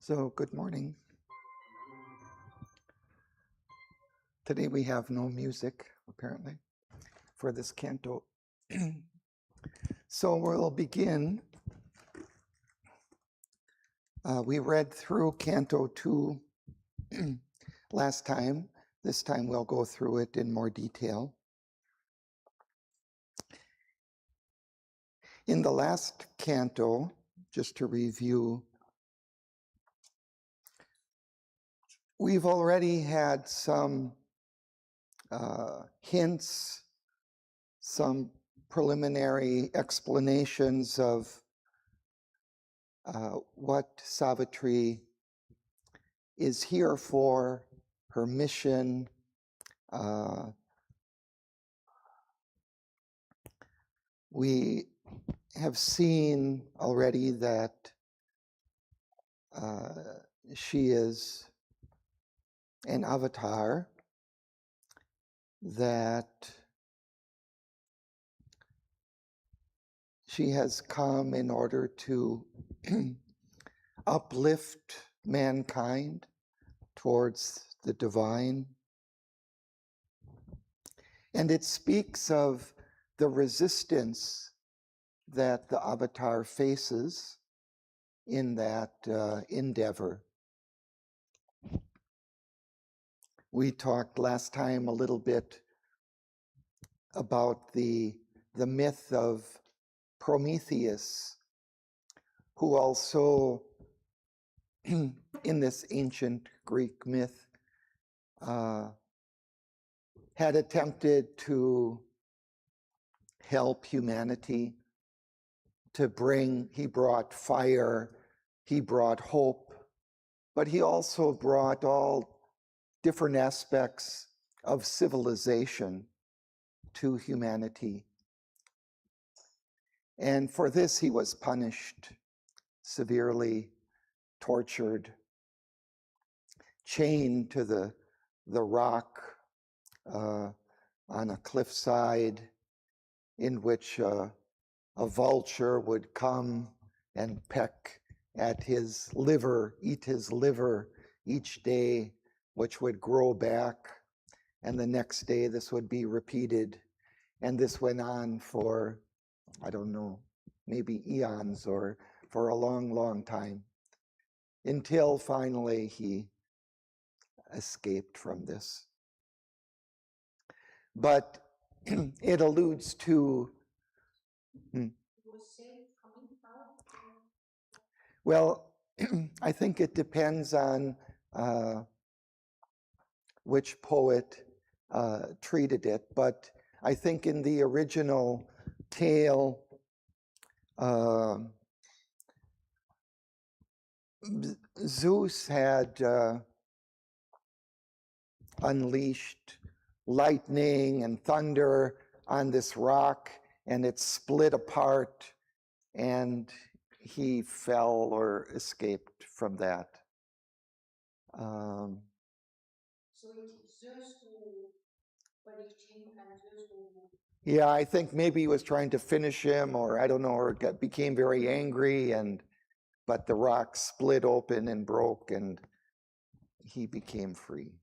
So, good morning. Today we have no music, apparently, for this canto. So we'll begin. We read through Canto 2 last time. This time we'll go through it in more detail. In the last canto, just to review, we've already had some hints, some preliminary explanations of what Savitri is here for, her mission. We have seen already that she is an avatar, that she has come in order to uplift mankind towards the divine. And it speaks of the resistance that the avatar faces in that endeavor. We talked last time a little bit about the myth of Prometheus, who also, in this ancient Greek myth, had attempted to help humanity, he brought fire, he brought hope, but he also brought all different aspects of civilization to humanity. And for this he was punished, severely tortured, chained to the rock on a cliffside, in which a vulture would come and peck at his liver, eat his liver each day, which would grow back, and the next day this would be repeated. And this went on for, I don't know, maybe eons or for a long, long time, until finally he escaped from this. But it alludes to, well, I think it depends on which poet treated it, but I think in the original tale, Zeus had unleashed lightning and thunder on this rock, and it split apart, and he fell or escaped from that. So it's Zeus who, yeah, I think maybe he was trying to finish him, or I don't know, or became very angry, but the rock split open and broke, and he became free.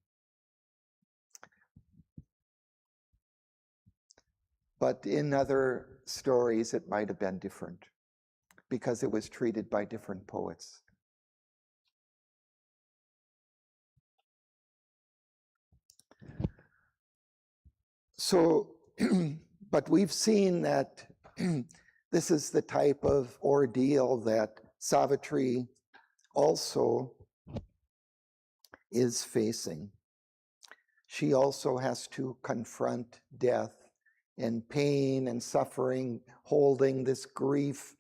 But in other stories, it might have been different, because it was treated by different poets. So, but we've seen that this is the type of ordeal that Savitri also is facing. She also has to confront death and pain and suffering, holding this grief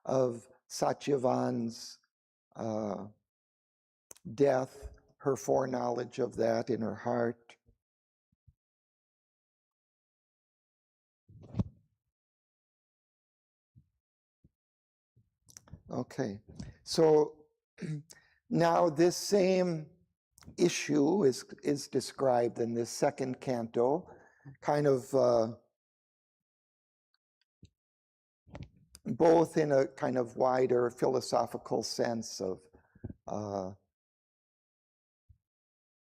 of Satyavan's death, her foreknowledge of that in her heart. Okay, so now this same issue is described in this second canto, kind of both in a kind of wider philosophical sense of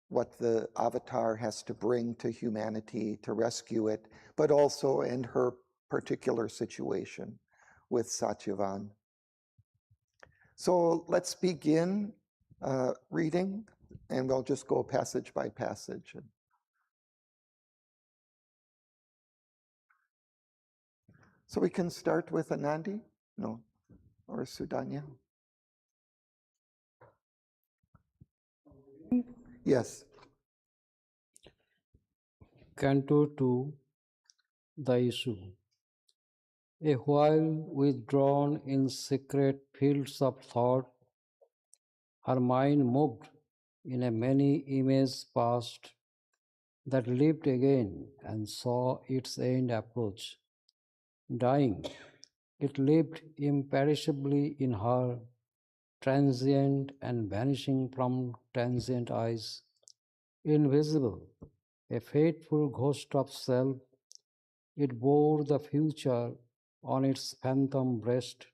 what the avatar has to bring to humanity to rescue it, but also in her particular situation with Satyavan. So let's begin reading, and we'll just go passage by passage. So we can start with Anandi? No, or Sudanya? Yes. Canto 2, The Issue. A while withdrawn in secret fields of thought, her mind moved in a many image past that lived again and saw its end approach. Dying, it lived imperishably in her, transient and vanishing from transient eyes, invisible, a fateful ghost of self. It bore the future on its phantom breast.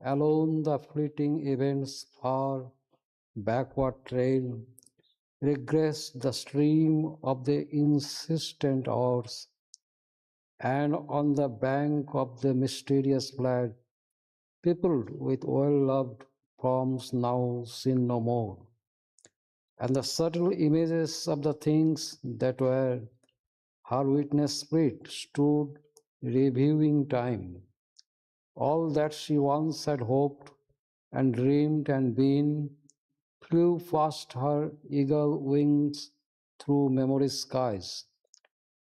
Alone the fleeting events far backward trail, regress the stream of the insistent hours, and on the bank of the mysterious flood, peopled with well-loved forms now seen no more, and the subtle images of the things that were, her witness spirit stood reviewing time. All that she once had hoped and dreamed and been flew past her eagle wings through memory's skies.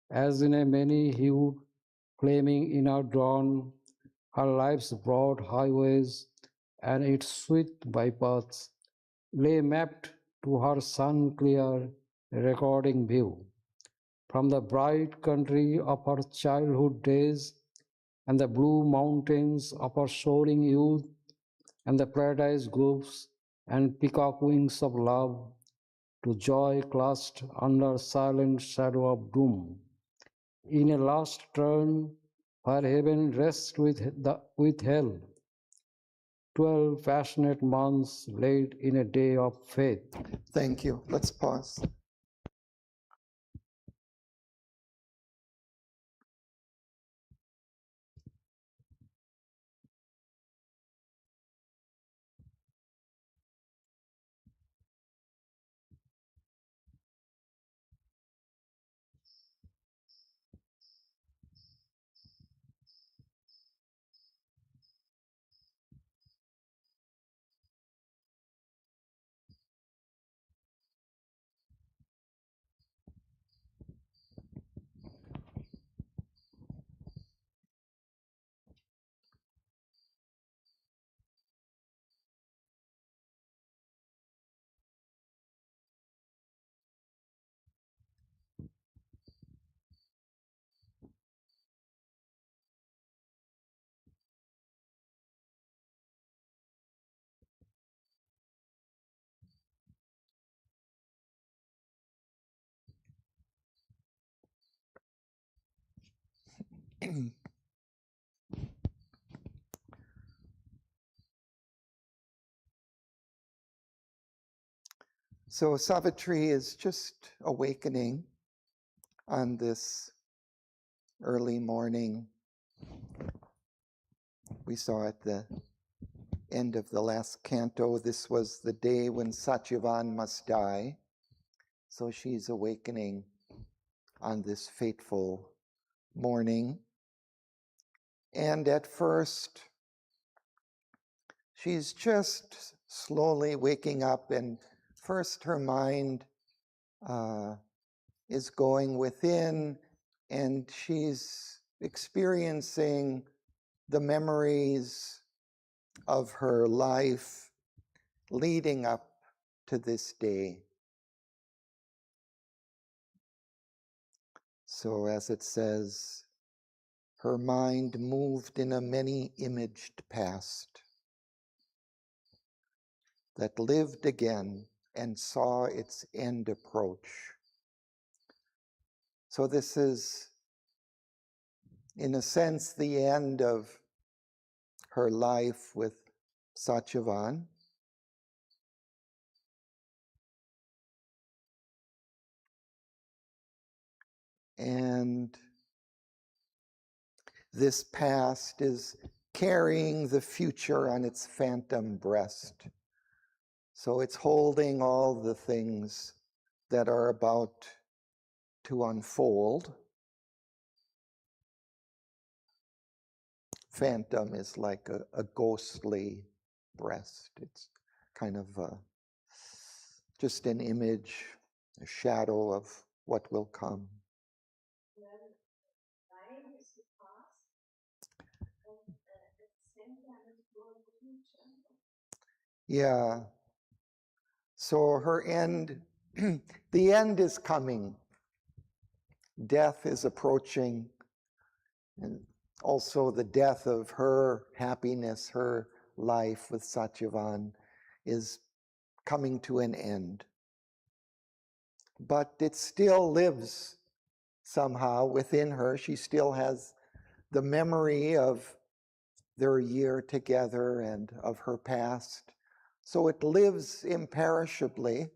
As in a many-hued, flaming inner dawn, her life's broad highways and its sweet bypaths lay mapped to her sun-clear recording view. From the bright country of her childhood days and the blue mountains of her soaring youth and the paradise groves and peacock wings of love, to joy clasped under silent shadow of doom. In a last turn, her heaven rests with hell. 12 passionate months laid in a day of faith. Thank you. Let's pause. So Savitri is just awakening on this early morning. We saw at the end of the last canto, this was the day when Satyavan must die. So she's awakening on this fateful morning. And at first, she's just slowly waking up, and first her mind is going within, and she's experiencing the memories of her life leading up to this day. So as it says, her mind moved in a many-imaged past that lived again and saw its end approach. So this is, in a sense, the end of her life with Satyavan. And this past is carrying the future on its phantom breast. So it's holding all the things that are about to unfold. Phantom is like a ghostly breast. It's kind of just an image, a shadow of what will come. Yeah. So her end, the end is coming. Death is approaching. And also the death of her happiness, her life with Satyavan is coming to an end. But it still lives somehow within her. She still has the memory of their year together and of her past. So it lives imperishably.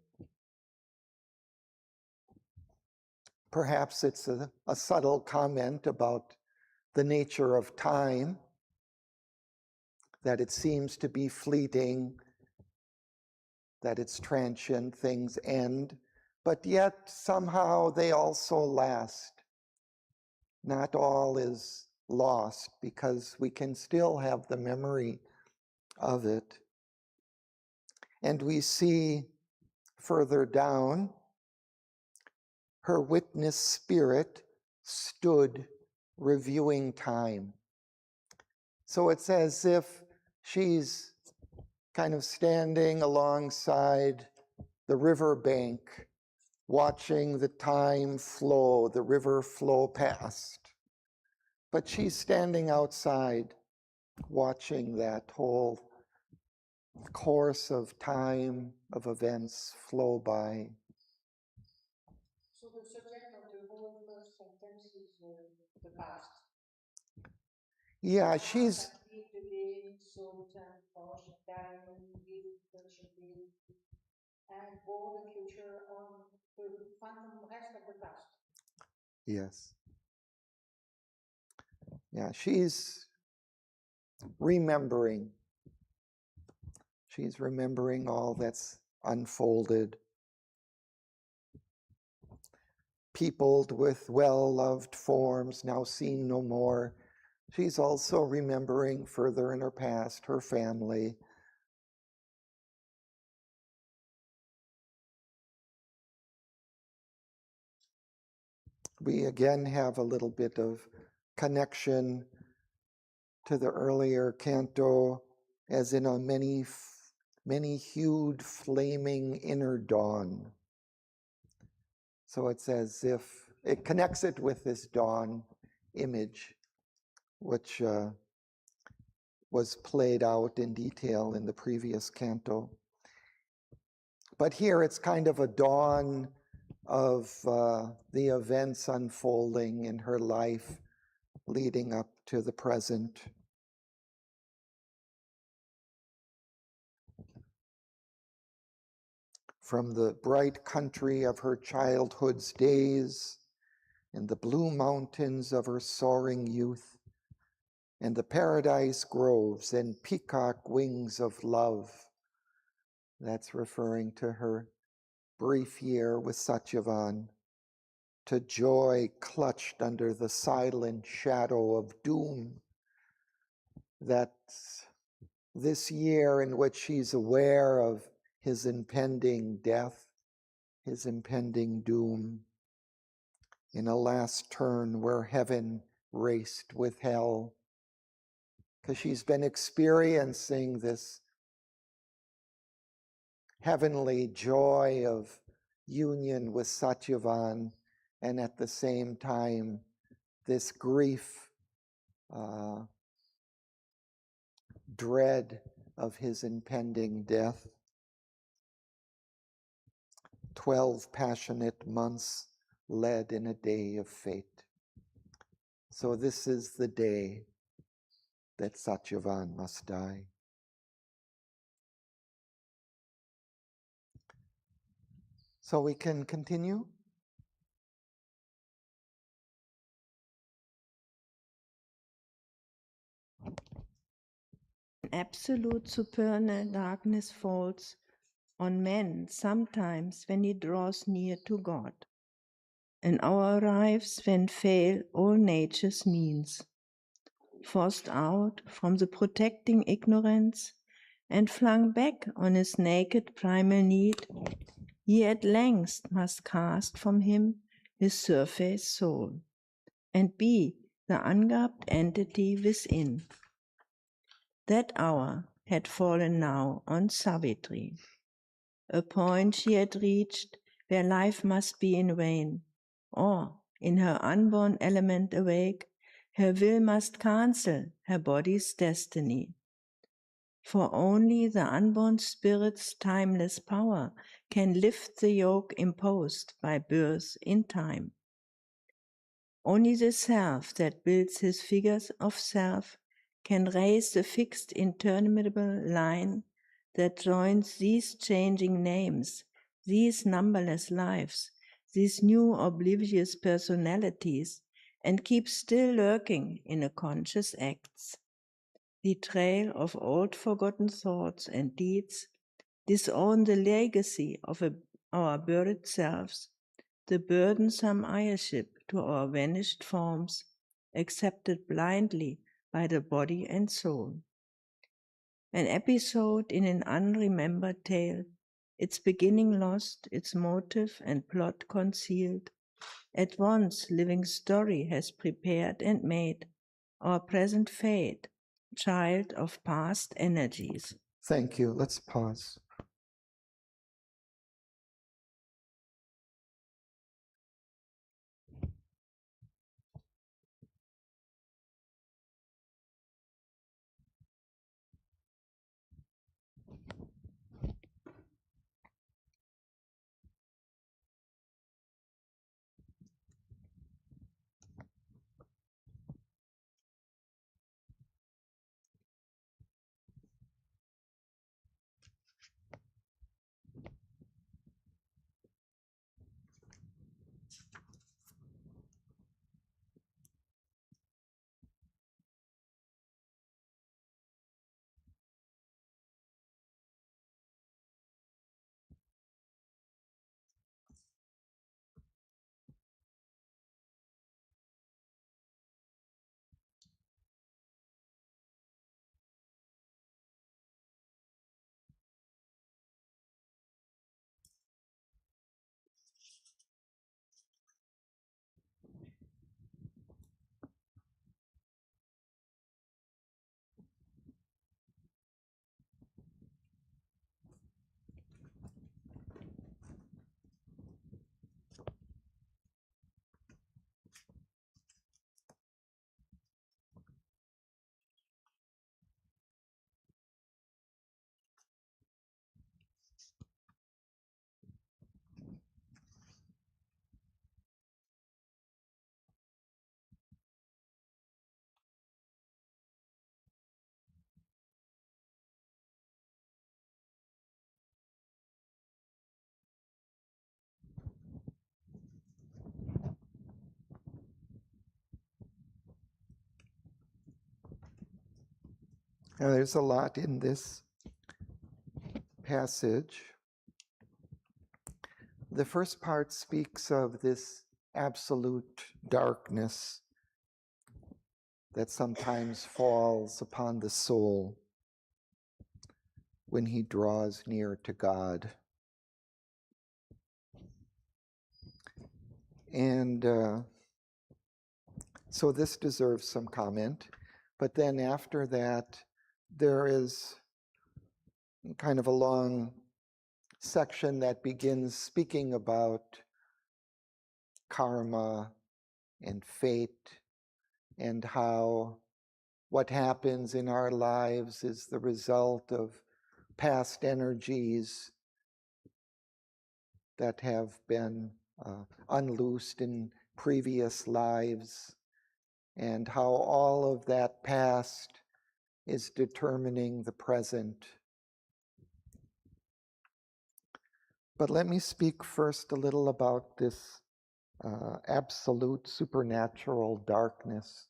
Perhaps it's a subtle comment about the nature of time, that it seems to be fleeting, that it's transient, things end, but yet somehow they also last. Not all is lost because we can still have the memory of it. And we see further down, her witness spirit stood reviewing time. So it's as if she's kind of standing alongside the riverbank, watching the time flow, the river flow past. But she's standing outside, watching that whole course of time, of events flow by. So the subject of the whole first sentence is the past. Yeah, she's. And all the future on the phantom rest of the past. Yes. Yeah, she's remembering. She's remembering all that's unfolded. Peopled with well-loved forms, now seen no more. She's also remembering further in her past, her family. We again have a little bit of connection to the earlier canto, as in a many-hued, flaming inner dawn. So it's as if it connects it with this dawn image, which was played out in detail in the previous canto. But here it's kind of a dawn of the events unfolding in her life leading up to the present. From the bright country of her childhood's days, and the blue mountains of her soaring youth, and the paradise groves and peacock wings of love. That's referring to her brief year with Satyavan, to joy clutched under the silent shadow of doom. That's this year in which she's aware of his impending death, his impending doom, in a last turn where heaven raced with hell, because she's been experiencing this heavenly joy of union with Satyavan, and at the same time, this grief, dread of his impending death. 12 passionate months led in a day of fate. So this is the day that Satyavan must die. So we can continue. Absolute supernal darkness falls on man sometimes when he draws near to God. An hour arrives when fail all nature's means. Forced out from the protecting ignorance and flung back on his naked primal need, he at length must cast from him his surface soul and be the ungarbed entity within. That hour had fallen now on Savitri, a point she had reached where life must be in vain, or, in her unborn element awake, her will must cancel her body's destiny. For only the unborn spirit's timeless power can lift the yoke imposed by birth in time. Only the self that builds his figures of self can raise the fixed interminable line that joins these changing names, these numberless lives, these new oblivious personalities, and keep still lurking in a conscious acts. The trail of old forgotten thoughts and deeds disown the legacy of our buried selves, the burdensome heirship to our vanished forms, accepted blindly by the body and soul. An episode in an unremembered tale, its beginning lost, its motive and plot concealed. At once living story has prepared and made our present fate, child of past energies. Thank you. Let's pause. Now, there's a lot in this passage. The first part speaks of this absolute darkness that sometimes falls upon the soul when he draws near to God. And so this deserves some comment. But then after that, there is kind of a long section that begins speaking about karma and fate and how what happens in our lives is the result of past energies that have been unloosed in previous lives, and how all of that past is determining the present. But let me speak first a little about this absolute supernatural darkness.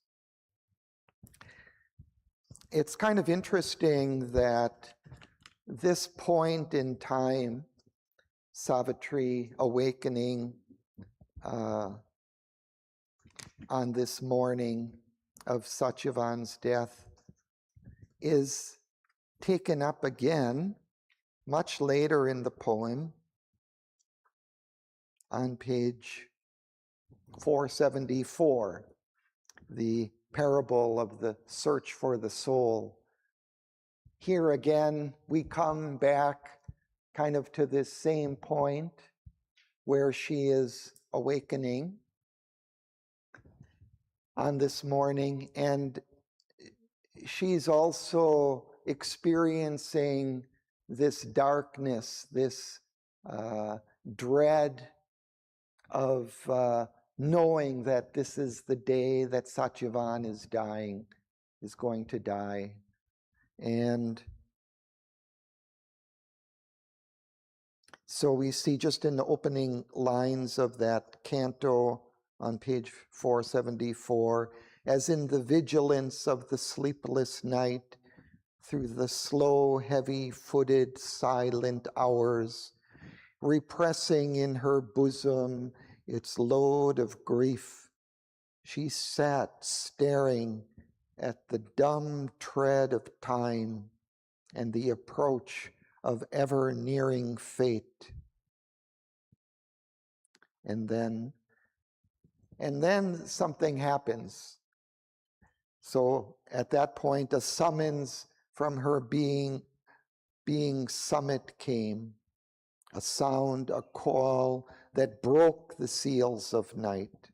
it's kind of interesting that this point in time, Savitri awakening on this morning of Satyavan's death, is taken up again much later in the poem on page 474, the parable of the search for the soul. Here again, we come back kind of to this same point where she is awakening on this morning, and she's also experiencing this darkness, this dread of knowing that this is the day that Satyavan is dying, is going to die. And so we see just in the opening lines of that canto on page 474, as in the vigilance of the sleepless night, through the slow, heavy-footed, silent hours, repressing in her bosom its load of grief, she sat staring at the dumb tread of time and the approach of ever-nearing fate. And then something happens. So at that point, a summons from her being summit came, a sound, a call that broke the seals of night.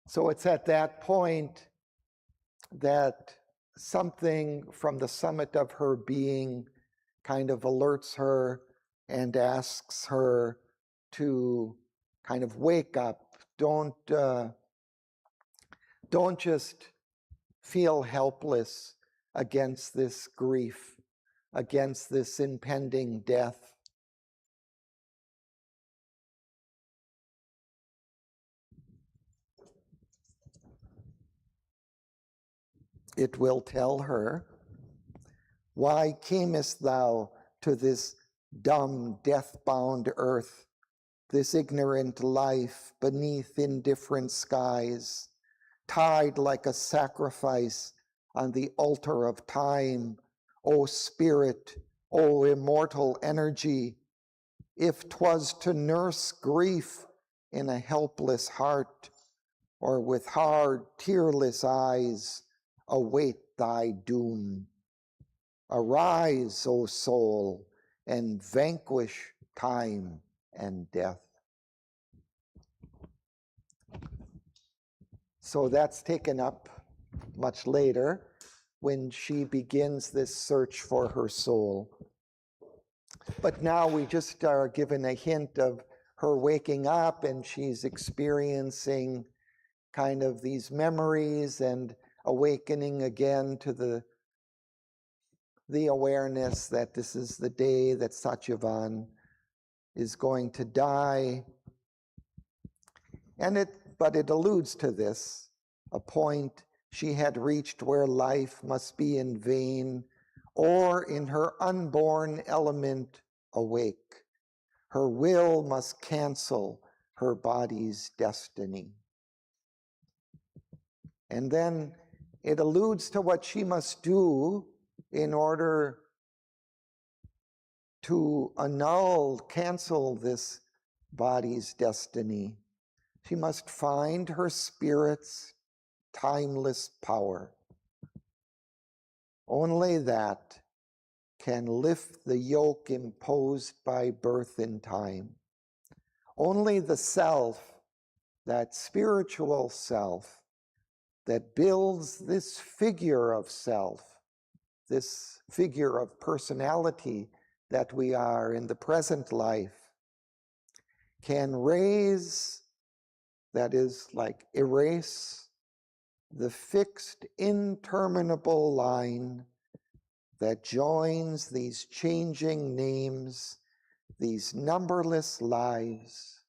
So it's at that point that something from the summit of her being kind of alerts her and asks her to kind of wake up. Don't just feel helpless against this grief, against this impending death. It will tell her, why camest thou to this dumb, death-bound earth, this ignorant life beneath indifferent skies, tied like a sacrifice on the altar of time, O spirit, O immortal energy, if 'twas to nurse grief in a helpless heart, or with hard, tearless eyes, await thy doom. Arise, O soul, and vanquish time and death. So that's taken up much later when she begins this search for her soul. But now we just are given a hint of her waking up, and she's experiencing kind of these memories and awakening again to the awareness that this is the day that Satyavan is going to die. But it alludes to this, a point she had reached where life must be in vain, or in her unborn element awake. Her will must cancel her body's destiny. And then it alludes to what she must do in order to cancel this body's destiny. She must find her spirit's timeless power. Only that can lift the yoke imposed by birth in time. Only the self, that spiritual self, that builds this figure of self, this figure of personality that we are in the present life, can raise, that is, like erase, the fixed, interminable line that joins these changing names, these numberless lives,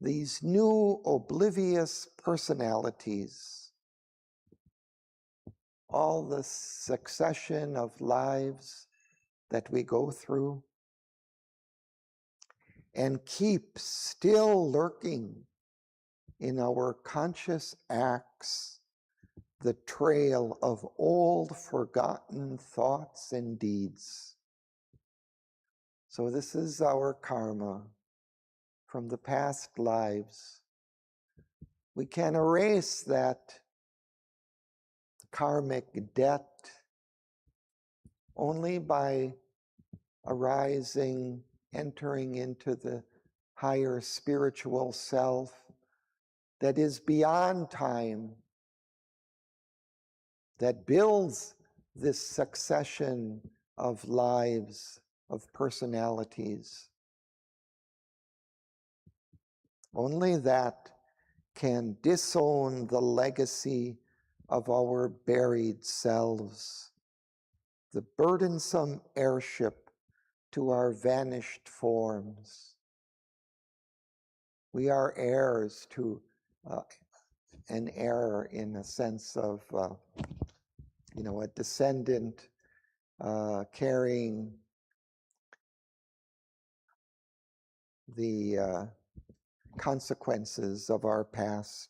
these new oblivious personalities. all the succession of lives that we go through, and keep still lurking in our conscious acts the trail of old forgotten thoughts and deeds. So this is our karma from the past lives. We can erase that karmic debt only by arising, entering into the higher spiritual self that is beyond time, that builds this succession of lives, of personalities. Only that can disown the legacy of our buried selves, the burdensome heirship to our vanished forms. We are heirs to an heir in a sense of, a descendant carrying the consequences of our past,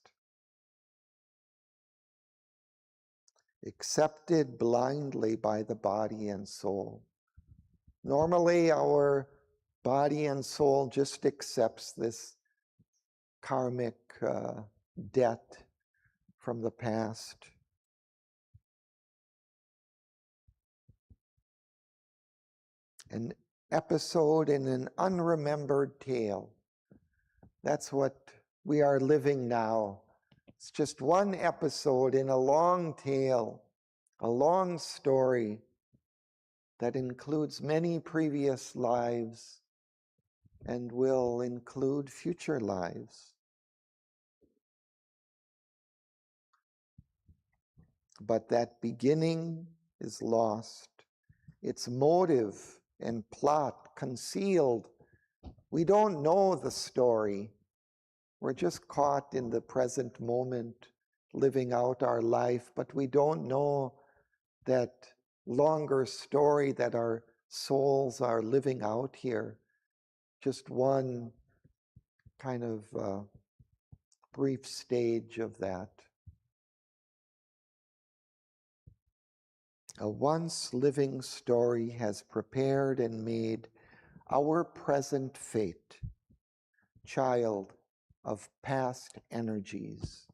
accepted blindly by the body and soul. Normally, our body and soul just accepts this karmic debt from the past. An episode in an unremembered tale. That's what we are living now. It's just one episode in a long tale, a long story that includes many previous lives and will include future lives. But that beginning is lost. Its motive and plot concealed. We don't know the story. We're just caught in the present moment, living out our life, but we don't know that longer story that our souls are living out here. Just one kind of brief stage of that. A once living story has prepared and made our present fate, child of past energies.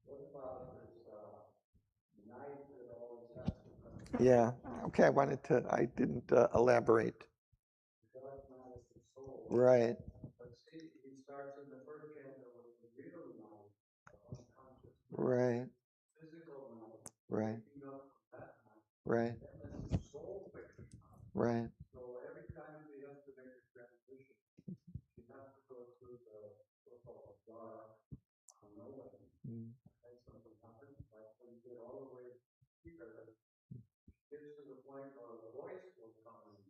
What about this night that always has to come? Yeah, okay, I didn't elaborate. The dark night of the soul. Right. But see, he starts in the first canto with the real night of unconscious. Right. Physical night. Right. Right. And then the soul picture. Right. So every time we have to make a transition, you have to go through the so-called dark unknowing. And something happens, like when you get all the way here, it gets to the point where the voice will come in.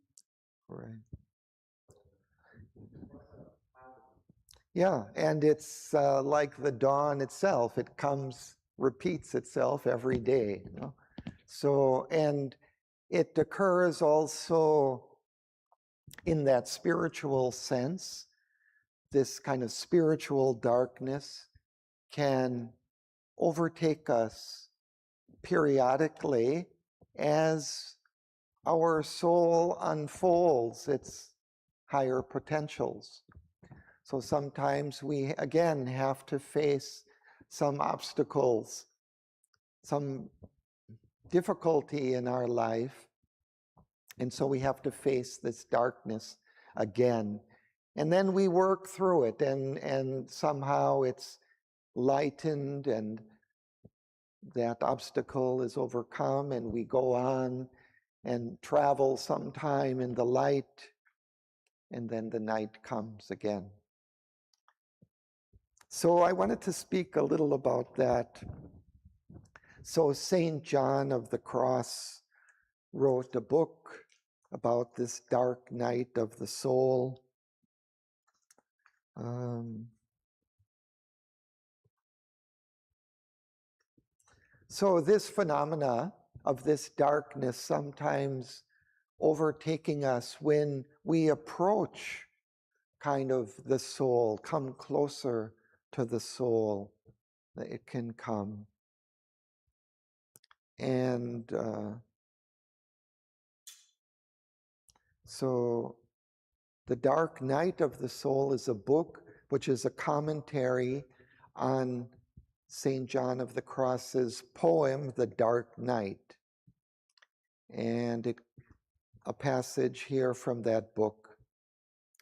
Right. Yeah, and it's like the dawn itself. It comes, repeats itself every day. You know? So, and it occurs also in that spiritual sense. This kind of spiritual darkness can overtake us periodically as our soul unfolds its higher potentials. So sometimes we, again, have to face some obstacles, some difficulty in our life. And so we have to face this darkness again. And then we work through it, and somehow it's lightened, and that obstacle is overcome, and we go on and travel sometime in the light, and then the night comes again. So I wanted to speak a little about that. So St. John of the Cross wrote a book about this dark night of the soul. So this phenomena of this darkness sometimes overtaking us when we approach kind of the soul, come closer to the soul, it can come. And so The Dark Night of the Soul is a book which is a commentary on St. John of the Cross's poem, The Dark Night. And a passage here from that book.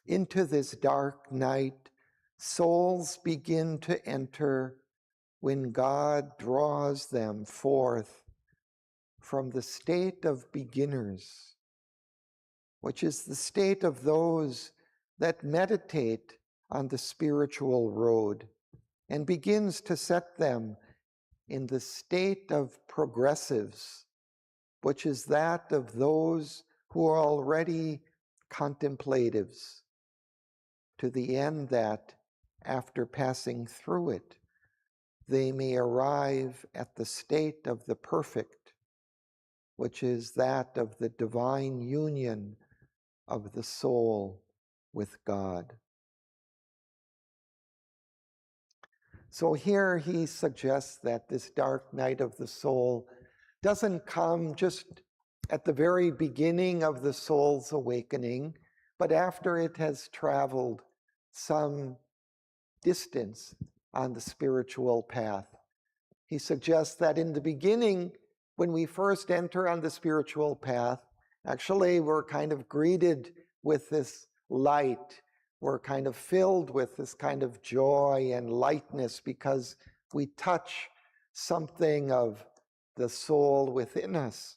Into this dark night, souls begin to enter when God draws them forth from the state of beginners, which is the state of those that meditate on the spiritual road, and begins to set them in the state of progressives, which is that of those who are already contemplatives, to the end that, after passing through it, they may arrive at the state of the perfect, which is that of the divine union of the soul with God. So here he suggests that this dark night of the soul doesn't come just at the very beginning of the soul's awakening, but after it has traveled some distance on the spiritual path. He suggests that in the beginning, when we first enter on the spiritual path, actually we're kind of greeted with this light. We're kind of filled with this kind of joy and lightness because we touch something of the soul within us,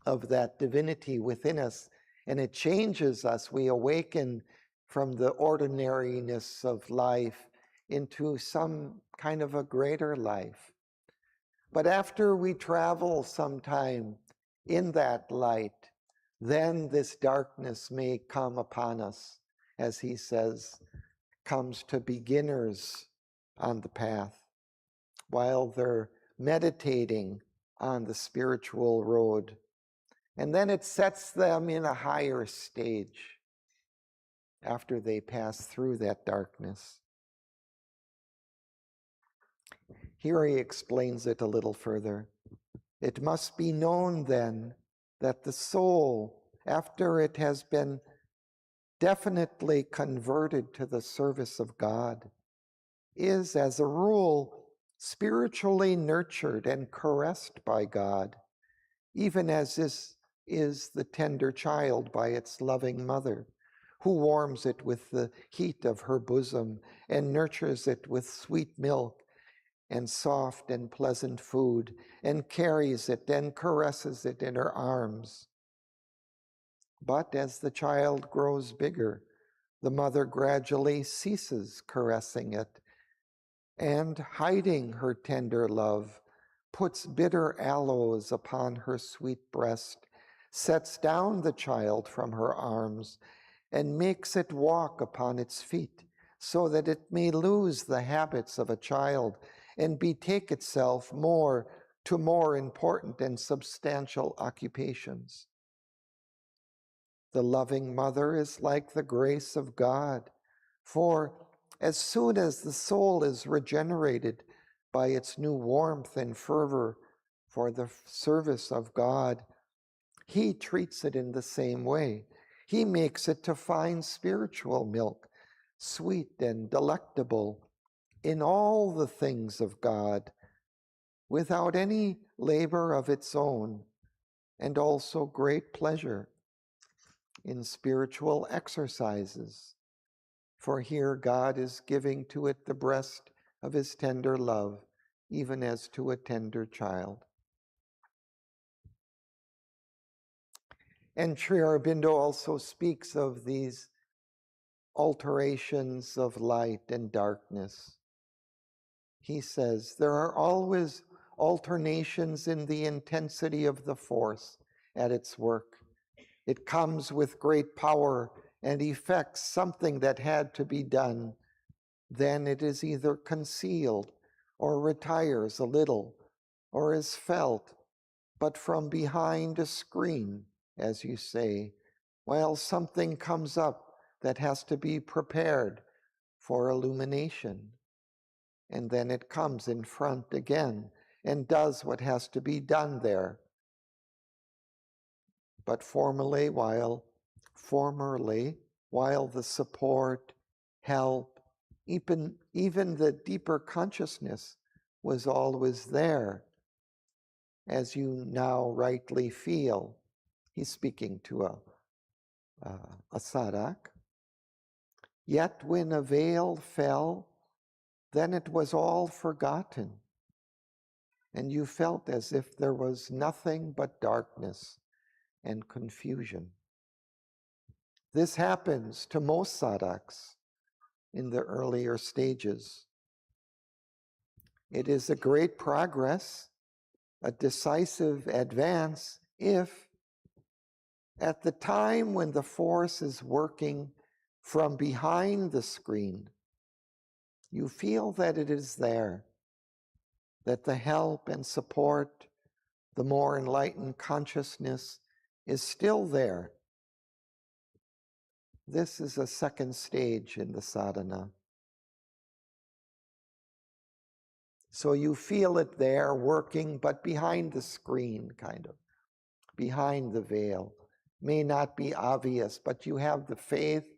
of that divinity within us, and it changes us. We awaken from the ordinariness of life into some kind of a greater life. But after we travel some time in that light, then this darkness may come upon us, as he says, comes to beginners on the path while they're meditating on the spiritual road. And then it sets them in a higher stage after they pass through that darkness. Here he explains it a little further. It must be known then that the soul, after it has been definitely converted to the service of God, is, as a rule, spiritually nurtured and caressed by God, even as this is the tender child by its loving mother, who warms it with the heat of her bosom and nurtures it with sweet milk and soft and pleasant food, and carries it and caresses it in her arms. But as the child grows bigger, the mother gradually ceases caressing it, and hiding her tender love, puts bitter aloes upon her sweet breast, sets down the child from her arms, and makes it walk upon its feet, so that it may lose the habits of a child and betake itself more to more important and substantial occupations. The loving mother is like the grace of God, for as soon as the soul is regenerated by its new warmth and fervor for the service of God, he treats it in the same way. He makes it to find spiritual milk, sweet and delectable in all the things of God, without any labor of its own, and also great pleasure in spiritual exercises. For here God is giving to it the breast of his tender love, even as to a tender child. And Sri Aurobindo also speaks of these alterations of light and darkness. He says, there are always alternations in the intensity of the force at its work. It comes with great power and effects something that had to be done, then it is either concealed or retires a little or is felt, but from behind a screen, as you say, while something comes up that has to be prepared for illumination. And then it comes in front again and does what has to be done there. But formerly, while the support, help, even the deeper consciousness was always there, as you now rightly feel. He's speaking to a sadhak. Yet when a veil fell, then it was all forgotten, and you felt as if there was nothing but darkness and confusion. This happens to most sadhaks in the earlier stages. It is a great progress, a decisive advance, if at the time when the force is working from behind the screen, you feel that it is there, that the help and support, the more enlightened consciousness is still there. This is a second stage in the sadhana. So you feel it there working, but behind the screen, kind of, behind the veil. May not be obvious, but you have the faith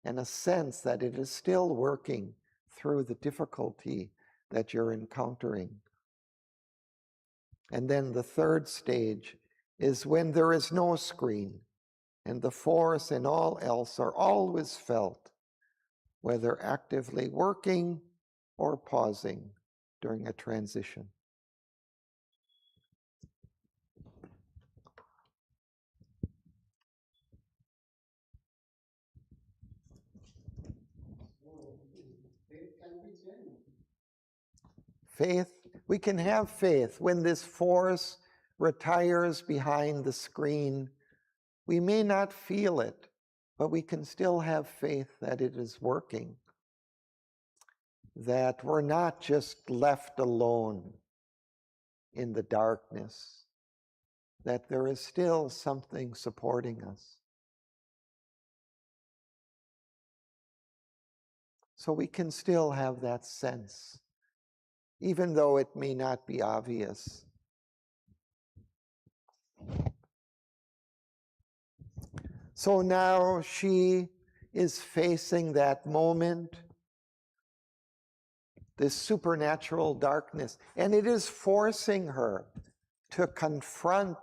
and a sense that it is still working through the difficulty that you're encountering. And then the third stage is when there is no screen, and the force and all else are always felt, whether actively working or pausing during a transition. Faith, we can have faith when this force retires behind the screen. We may not feel it, but we can still have faith that it is working, that we're not just left alone in the darkness, that there is still something supporting us. So we can still have that sense, even though it may not be obvious. So now she is facing that moment, this supernatural darkness, and it is forcing her to confront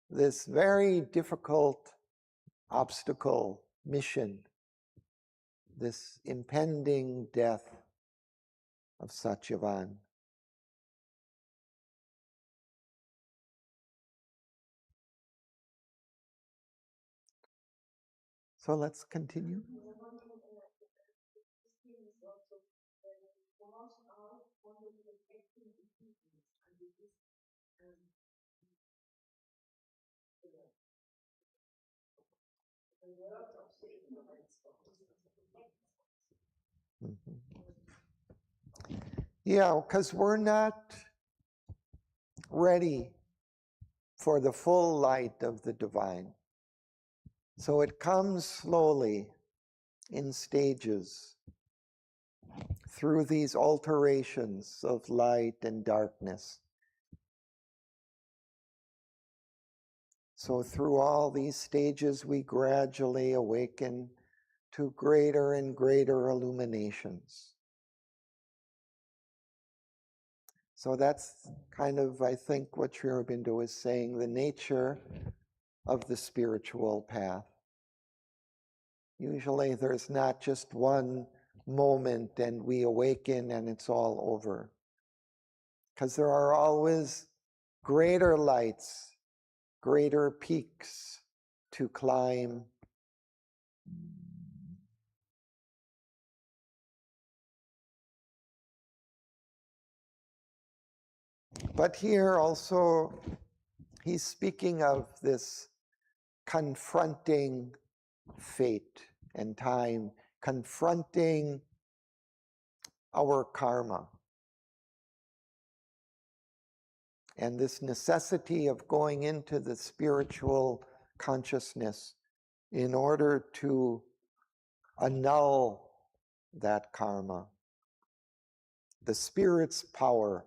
this very difficult obstacle, mission, this impending death of Satyavan. So let's continue. Yeah, because we're not ready for the full light of the divine. So it comes slowly in stages through these alterations of light and darkness. So through all these stages, we gradually awaken to greater and greater illuminations. So that's kind of, I think, what Sri Aurobindo is saying, the nature of the spiritual path. Usually there's not just one moment and we awaken and it's all over. Because there are always greater lights, greater peaks to climb. But here also, he's speaking of this confronting fate and time, confronting our karma. And this necessity of going into the spiritual consciousness in order to annul that karma. The spirit's power.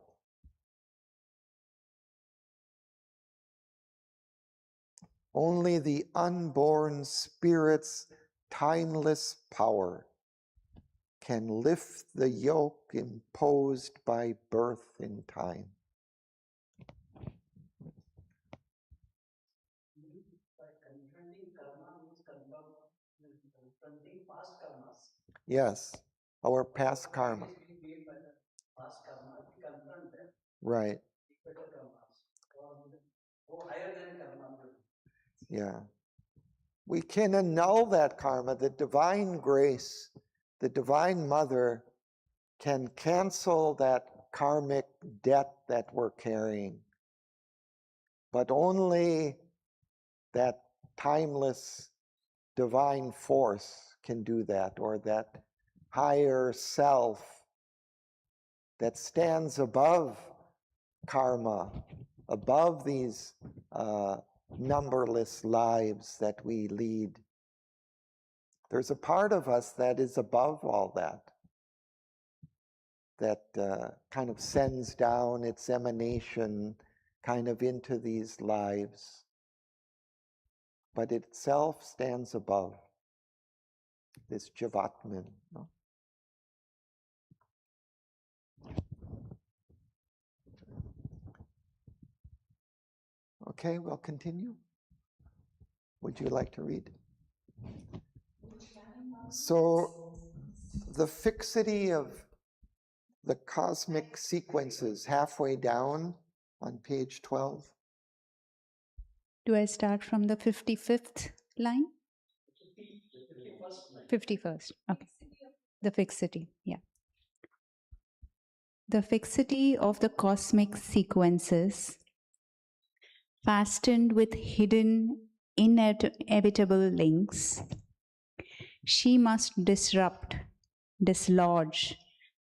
Only the unborn spirit's timeless power can lift the yoke imposed by birth in time. Yes, our past karma. Right. Yeah. We can annul that karma. The divine grace, the divine mother can cancel that karmic debt that we're carrying. But only that timeless divine force can do that, or that higher self that stands above karma, above these numberless lives that we lead. There's a part of us that is above all that, that kind of sends down its emanation kind of into these lives, but it itself stands above this Jivatman. No? Okay, we'll continue. Would you like to read? So, the fixity of the cosmic sequences halfway down on page 12. Do I start from the 55th line? 51st. Okay. The fixity, yeah. The fixity of the cosmic sequences, fastened with hidden, inevitable links, she must disrupt, dislodge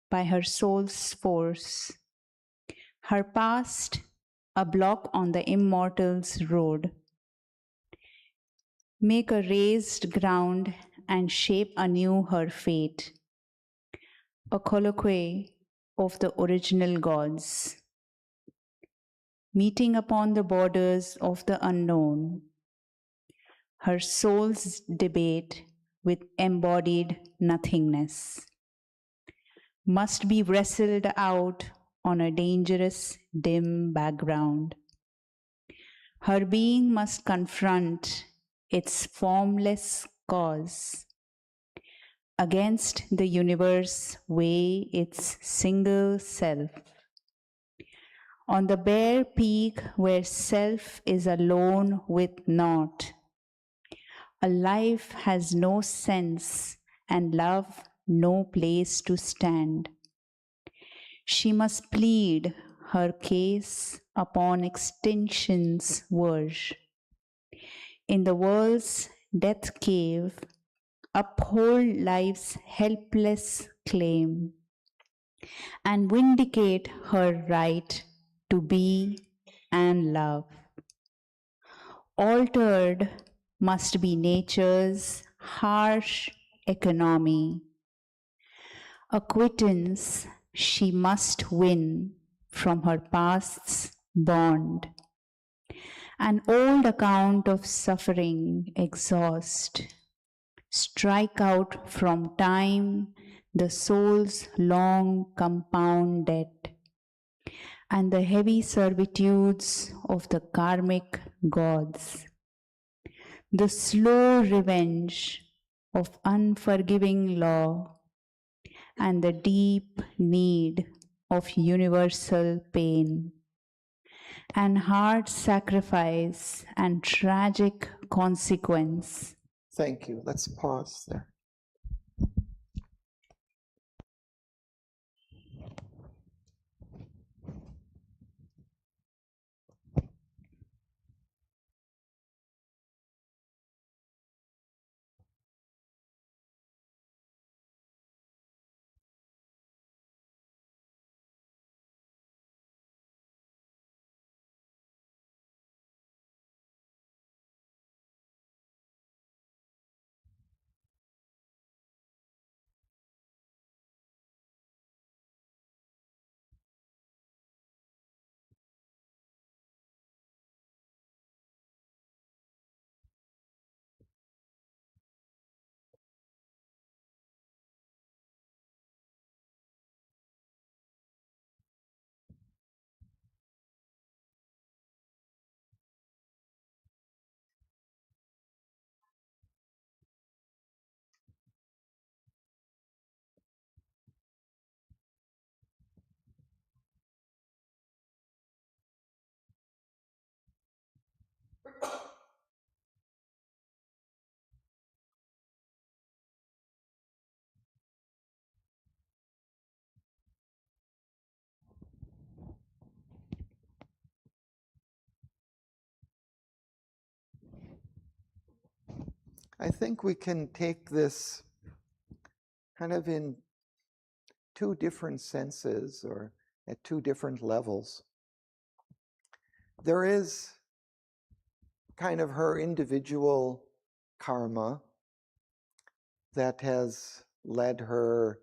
by her soul's force. Her past, a block on the immortal's road. Make a raised ground and shape anew her fate. A colloquy of the original gods. Meeting upon the borders of the unknown. Her soul's debate with embodied nothingness. Must be wrestled out on a dangerous, dim background. Her being must confront its formless cause. Against the universe weigh its single self. On the bare peak where self is alone with naught, a life has no sense and love no place to stand. She must plead her case upon extinction's verge. In the world's death cave, uphold life's helpless claim and vindicate her right to be and love. Altered must be nature's harsh economy. Acquittance she must win from her past's bond. An old account of suffering exhaust. Strike out from time the soul's long compound debt and the heavy servitudes of the karmic gods. The slow revenge of unforgiving law and the deep need of universal pain and hard sacrifice and tragic consequence. Thank you. Let's pause there. I think we can take this kind of in two different senses or at two different levels. There is kind of her individual karma that has led her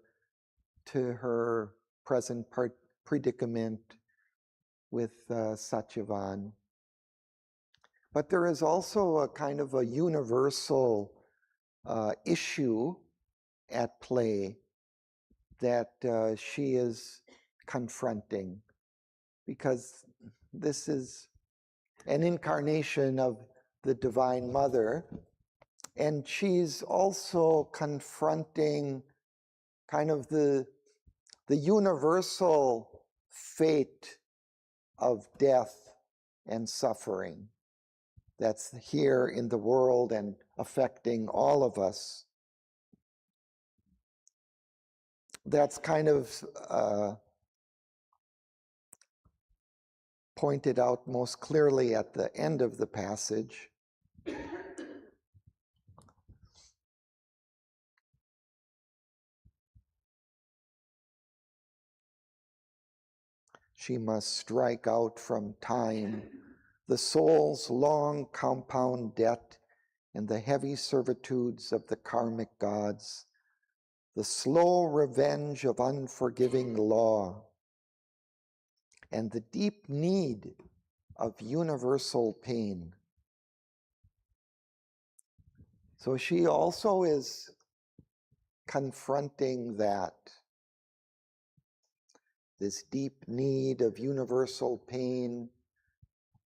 to her present predicament with Satyavan. But there is also a kind of a universal issue at play that she is confronting, because this is an incarnation of the Divine Mother, and she's also confronting kind of the universal fate of death and suffering that's here in the world and affecting all of us. That's kind of pointed out most clearly at the end of the passage. She must strike out from time the soul's long compound debt and the heavy servitudes of the karmic gods, the slow revenge of unforgiving law, and the deep need of universal pain. So she also is confronting that, this deep need of universal pain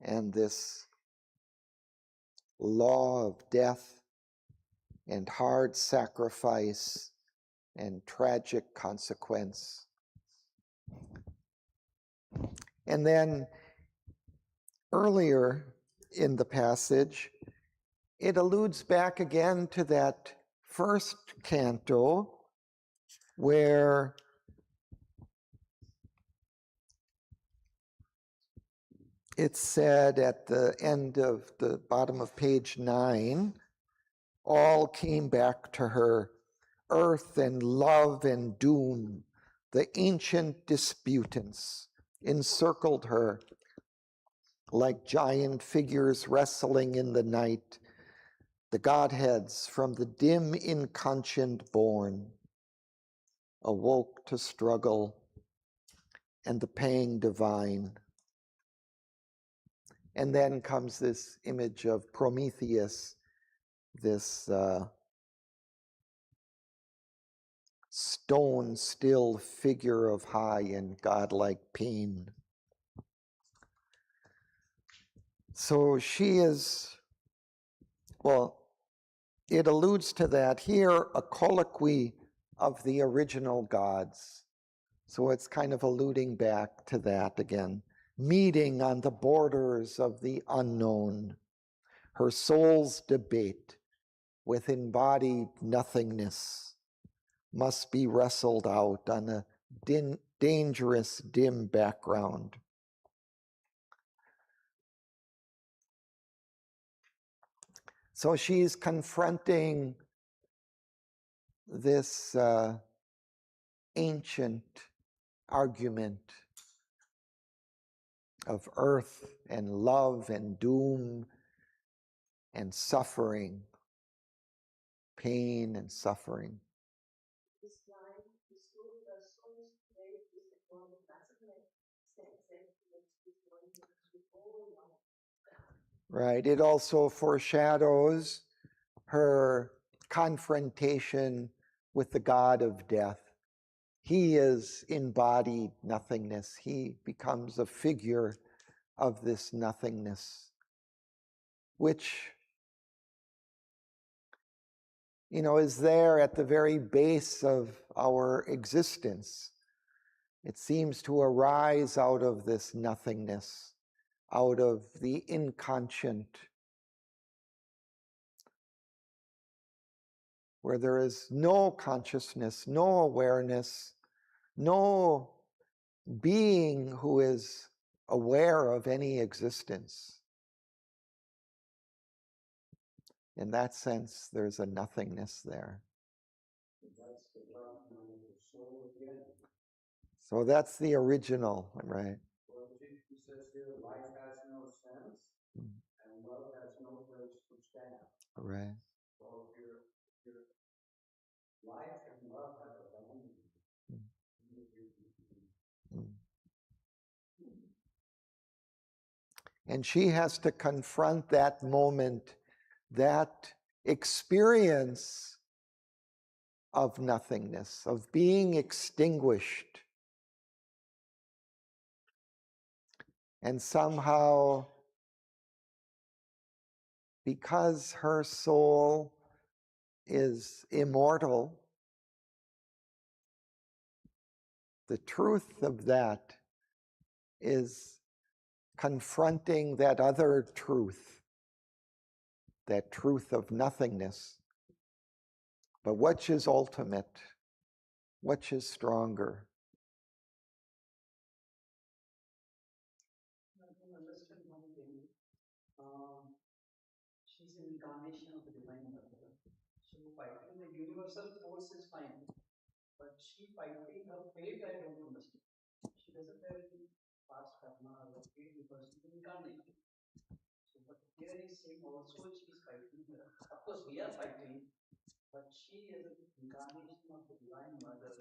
and this law of death and hard sacrifice and tragic consequence. And then earlier in the passage, it alludes back again to that first canto where it said at the end of the bottom of page 9, all came back to her, earth and love and doom, the ancient disputants encircled her like giant figures wrestling in the night, the Godheads from the dim inconscient born awoke to struggle and the pang divine. And then comes this image of Prometheus, this stone still figure of high and godlike pain. So she is, well, it alludes to that here, a colloquy of the original gods. So it's kind of alluding back to that again. Meeting on the borders of the unknown, her soul's debate with embodied nothingness must be wrestled out on a dangerous, dim background. So she's confronting this ancient argument of earth and love and doom and suffering, pain and suffering. Right. It also foreshadows her confrontation with the god of death. He is embodied nothingness. He becomes a figure of this nothingness, which, is there at the very base of our existence. It seems to arise out of this nothingness, out of the inconscient, where there is no consciousness, no awareness, no being who is aware of any existence. In that sense, there's a nothingness there. So that's the original, right? He says here, life has no sense and love has no place to stand. Right. So if your life and love have abandoned you. And she has to confront that moment, that experience of nothingness, of being extinguished. And somehow, because her soul is immortal, the truth of that is confronting that other truth, that truth of nothingness. But which is ultimate? Which is stronger? She's an incarnation of the Divine Mother. So fighting the universal force is fine, but she fighting her fate, I don't understand. She doesn't have any past karma or fate because she's an incarnation. So, but here he's saying also she's fighting her. Of course, we are fighting, but she is an incarnation of the Divine Mother.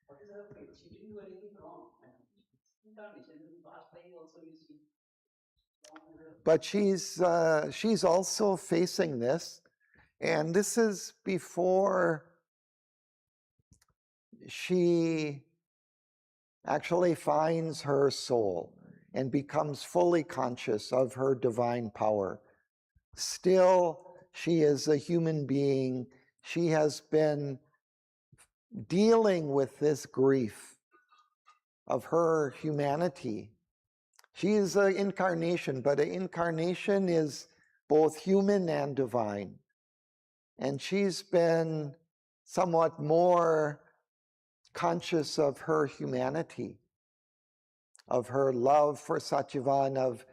What is her fate? She didn't do anything wrong. Incarnation in the past life also you see. But she's also facing this, and this is before she actually finds her soul and becomes fully conscious of her divine power. Still, she is a human being. She has been dealing with this grief of her humanity. She is an incarnation, but an incarnation is both human and divine. And she's been somewhat more conscious of her humanity, of her love for Satchivan, of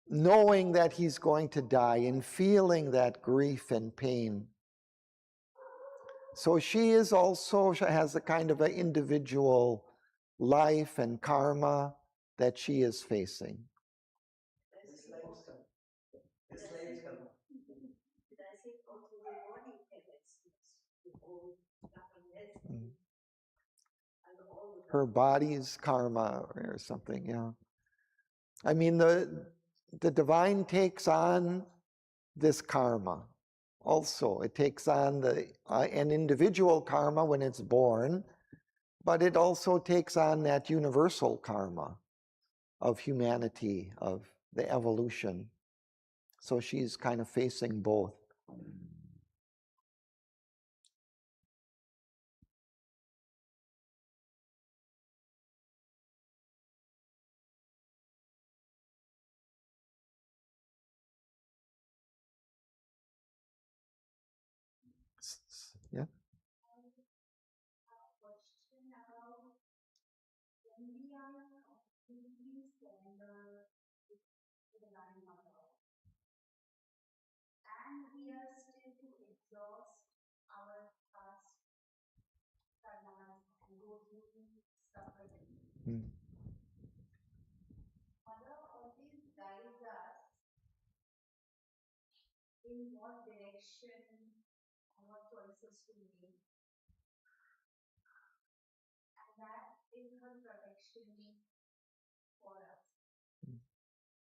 knowing that he's going to die and feeling that grief and pain. So she is also, she has a kind of an individual life and karma that she is facing. Her body's karma or something, yeah. I mean, the divine takes on this karma also. It takes on an individual karma when it's born, but it also takes on that universal karma of humanity, of the evolution. So she's kind of facing both. Yeah. Question about when we are completely surrendered to the Divine Mother, and we are still to exhaust our past karmas and go through suffering. Mother always guides us in what direction and what choices to make. And that is her protection for us.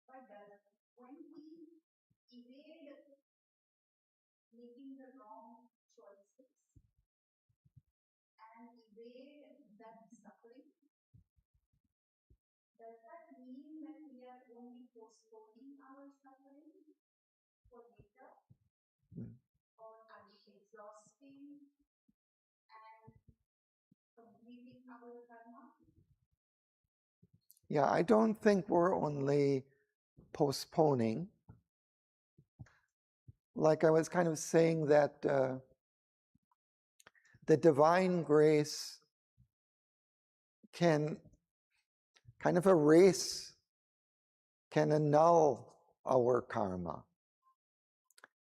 But when we evade making the wrong choices and evade that suffering, does that mean that we are only postponing our suffering for later? Or are we exhausting and completing our karma? Yeah, I don't think we're only postponing. Like I was kind of saying that the divine grace can kind of erase, can annul our karma.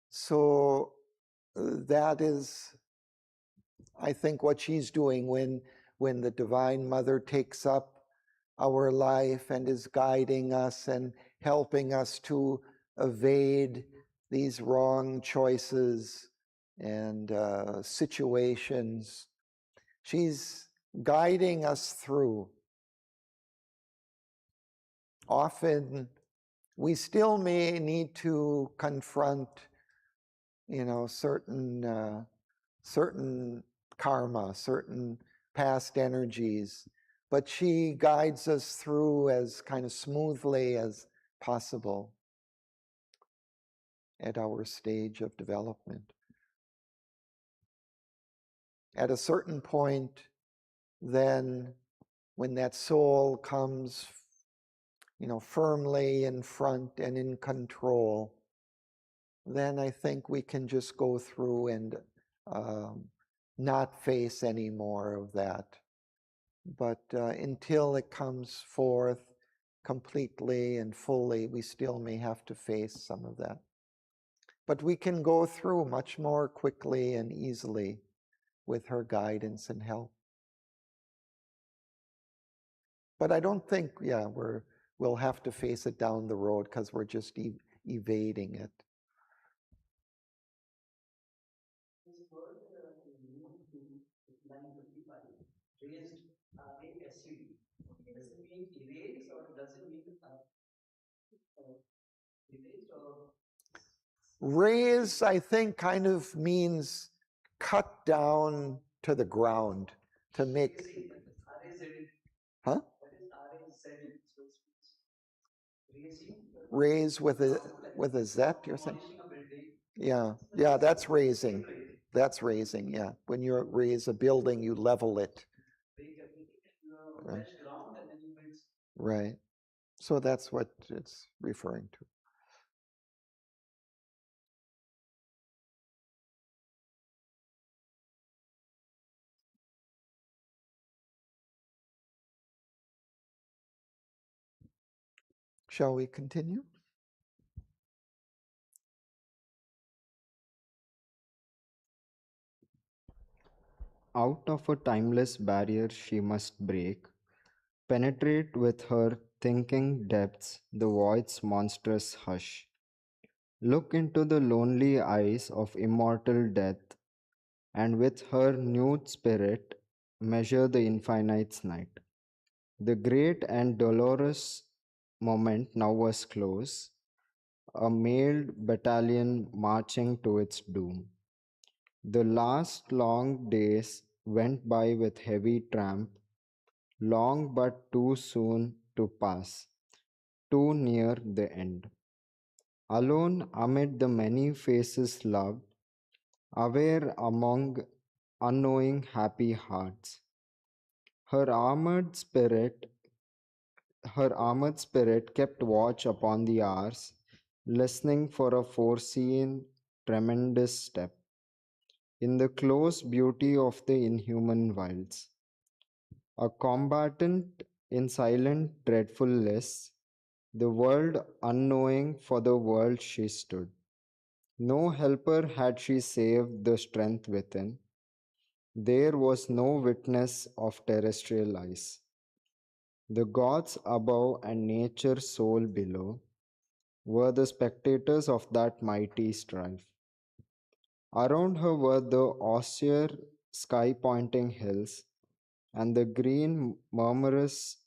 So that is, I think, what she's doing when the Divine Mother takes up our life and is guiding us and helping us to evade these wrong choices and situations. She's guiding us through. Often we still may need to confront, certain karma, certain past energies, but she guides us through as kind of smoothly as possible at our stage of development. At a certain point, then, when that soul comes, firmly in front and in control, then I think we can just go through and not face any more of that. But until it comes forth completely and fully, we still may have to face some of that. But we can go through much more quickly and easily with her guidance and help. But I don't think, we'll have to face it down the road because we're just evading it. Raise, I think, kind of means cut down to the ground to make. Huh? Raise with a Z, you're saying? Yeah, that's raising. That's raising, yeah. When you raise a building, you level it. Right. Right. So that's what it's referring to. Shall we continue? Out of a timeless barrier she must break, penetrate with her thinking depths the void's monstrous hush. Look into the lonely eyes of immortal death, and with her nude spirit measure the infinite's night. The great and dolorous moment now was close, a mailed battalion marching to its doom. The last long days went by with heavy tramp, long but too soon to pass, too near the end. Alone amid the many faces loved, aware among unknowing happy hearts. Her armored spirit, her armored spirit kept watch upon the hours, listening for a foreseen tremendous step. In the close beauty of the inhuman wilds, a combatant in silent dreadfulness, the world unknowing for the world she stood. No helper had she save the strength within. There was no witness of terrestrial eyes. The gods above and nature's soul below were the spectators of that mighty strife. Around her were the austere sky-pointing hills and the green, murmurous,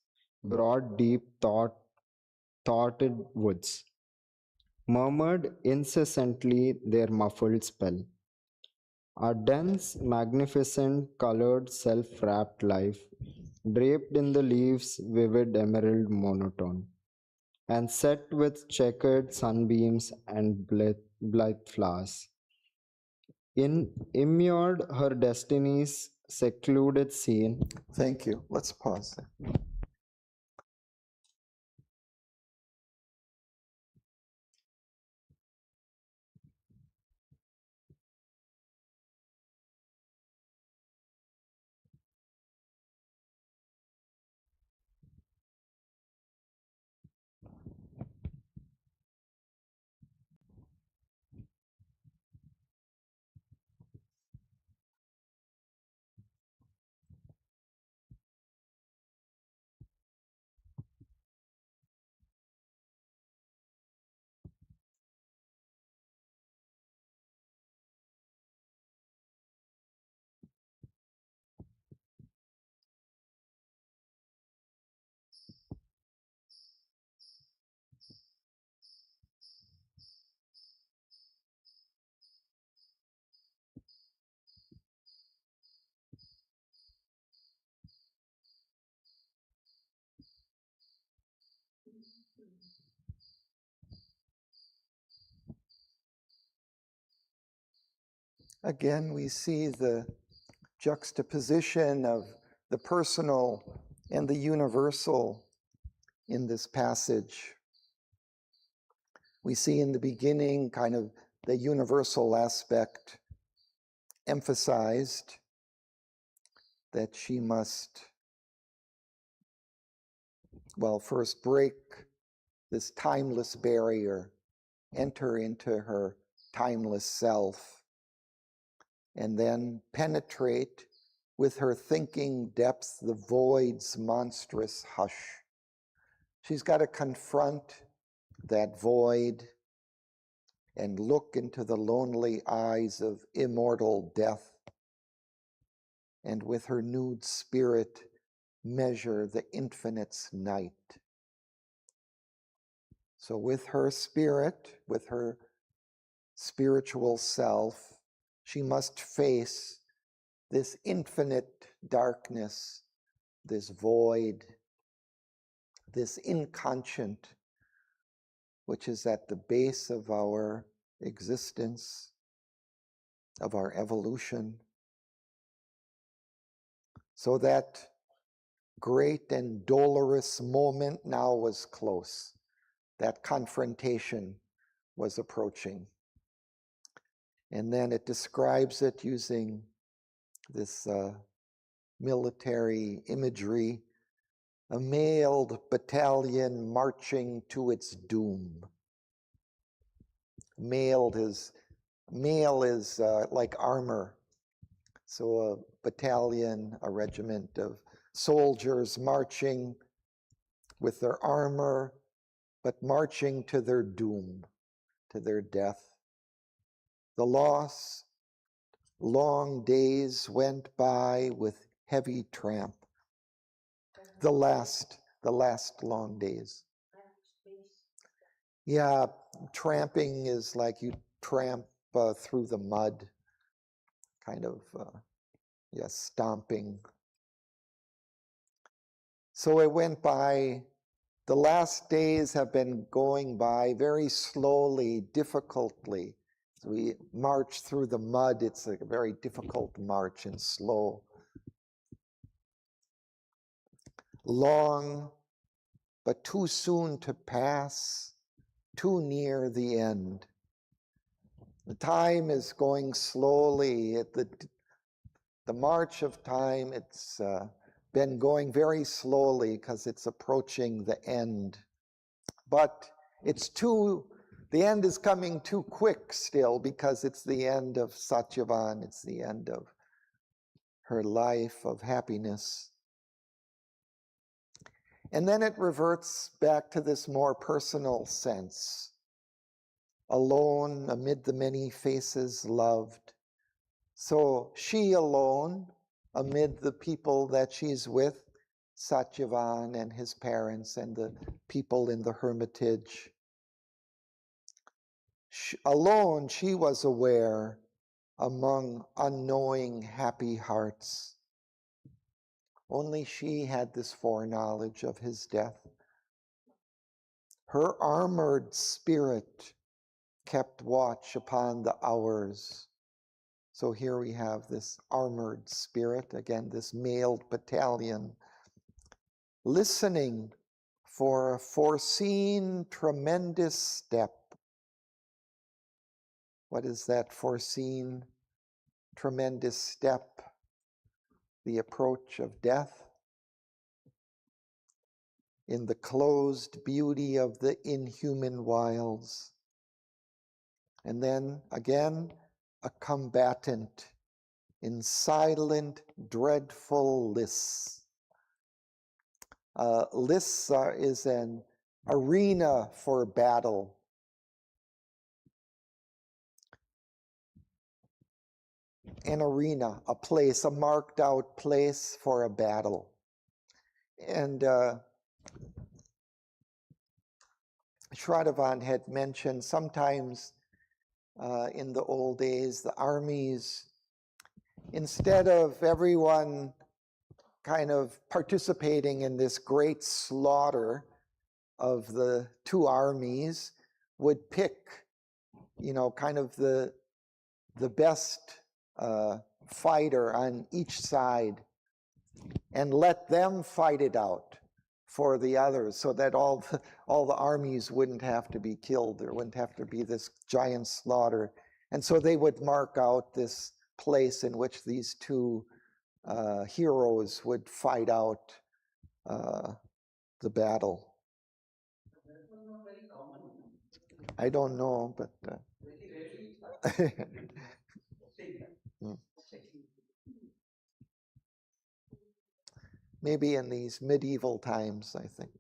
broad, deep thoughted woods, murmured incessantly their muffled spell. A dense, magnificent, colored, self-wrapped life, draped in the leaves' vivid emerald monotone, and set with checkered sunbeams and blithe flowers. Immured her destiny's secluded scene. Thank you. Let's pause there. Again, we see the juxtaposition of the personal and the universal in this passage. We see in the beginning kind of the universal aspect emphasized, that she must, well, first break this timeless barrier, enter into her timeless self, and then penetrate with her thinking depth the void's monstrous hush. She's got to confront that void and look into the lonely eyes of immortal death, and with her nude spirit measure the infinite's night. So with her spirit, with her spiritual self, she must face this infinite darkness, this void, this inconscient, which is at the base of our existence, of our evolution. So that great and dolorous moment now was close. That confrontation was approaching. And then it describes it using this military imagery, a mailed battalion marching to its doom. Mail is like armor. So a battalion, a regiment of soldiers marching with their armor, but marching to their doom, to their death. The loss, long days went by with heavy tramp. The last long days. Yeah, tramping is like you tramp through the mud, kind of, stomping. So it went by. The last days have been going by very slowly, difficultly. As we march through the mud, it's a very difficult march and slow. Long, but too soon to pass, too near the end. The time is going slowly. The march of time, it's been going very slowly because it's approaching the end. But the end is coming too quick still, because it's the end of Satyavan, it's the end of her life of happiness. And then it reverts back to this more personal sense. Alone amid the many faces loved. So she alone amid the people that she's with, Satyavan and his parents and the people in the hermitage. Alone she was aware among unknowing happy hearts. Only she had this foreknowledge of his death. Her armored spirit kept watch upon the hours. So here we have this armored spirit, again, this mailed battalion, listening for a foreseen tremendous step. What is that foreseen tremendous step? The approach of death. In the closed beauty of the inhuman wilds. And then again, a combatant in silent, dreadful lists. Lists is an arena for battle. An arena, a place, a marked out place for a battle. And Shraddhavan had mentioned sometimes in the old days, the armies, instead of everyone kind of participating in this great slaughter, of the two armies would pick, kind of the best fighter on each side and let them fight it out for the others, so that all the armies wouldn't have to be killed. There wouldn't have to be this giant slaughter. And so they would mark out this place in which these two heroes would fight out the battle. I don't know, but maybe in these medieval times, I think.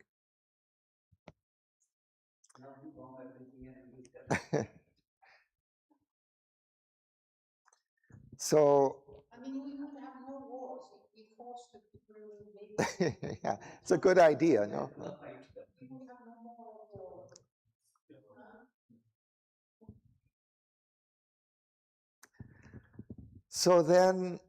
So, I mean, we would have no wars if we forced the people to make yeah, it's a good idea, no? we would have no more wars. So then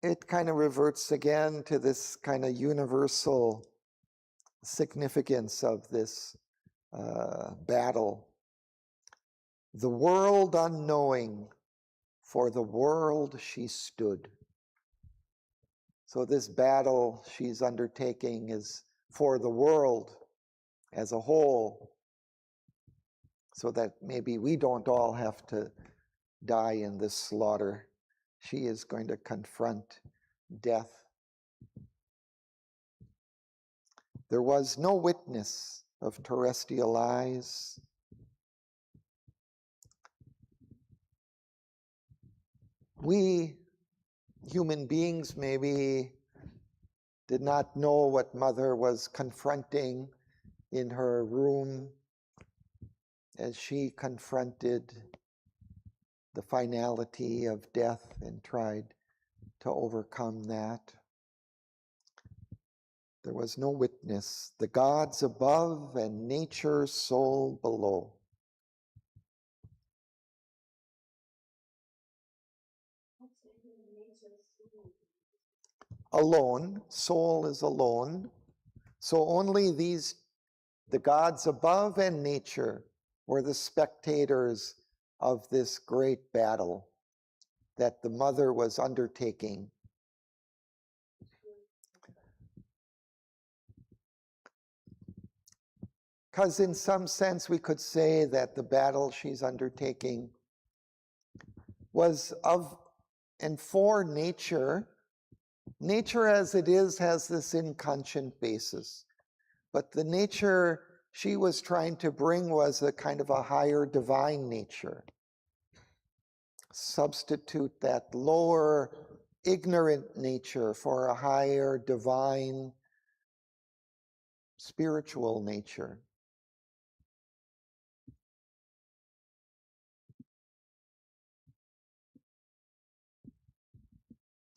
it kind of reverts again to this kind of universal significance of this battle. The world unknowing, for the world she stood. So this battle she's undertaking is for the world as a whole, so that maybe we don't all have to die in this slaughter. She is going to confront death. There was no witness of terrestrial eyes. We human beings maybe did not know what Mother was confronting in her room as she confronted the finality of death and tried to overcome that. There was no witness, the gods above and nature's soul below. Alone, soul is alone. So only the gods above and nature were the spectators of this great battle that the Mother was undertaking. Because in some sense we could say that the battle she's undertaking was of and for nature. Nature as it is has this inconscient basis, but the nature she was trying to bring was a kind of a higher divine nature. Substitute that lower ignorant nature for a higher divine spiritual nature.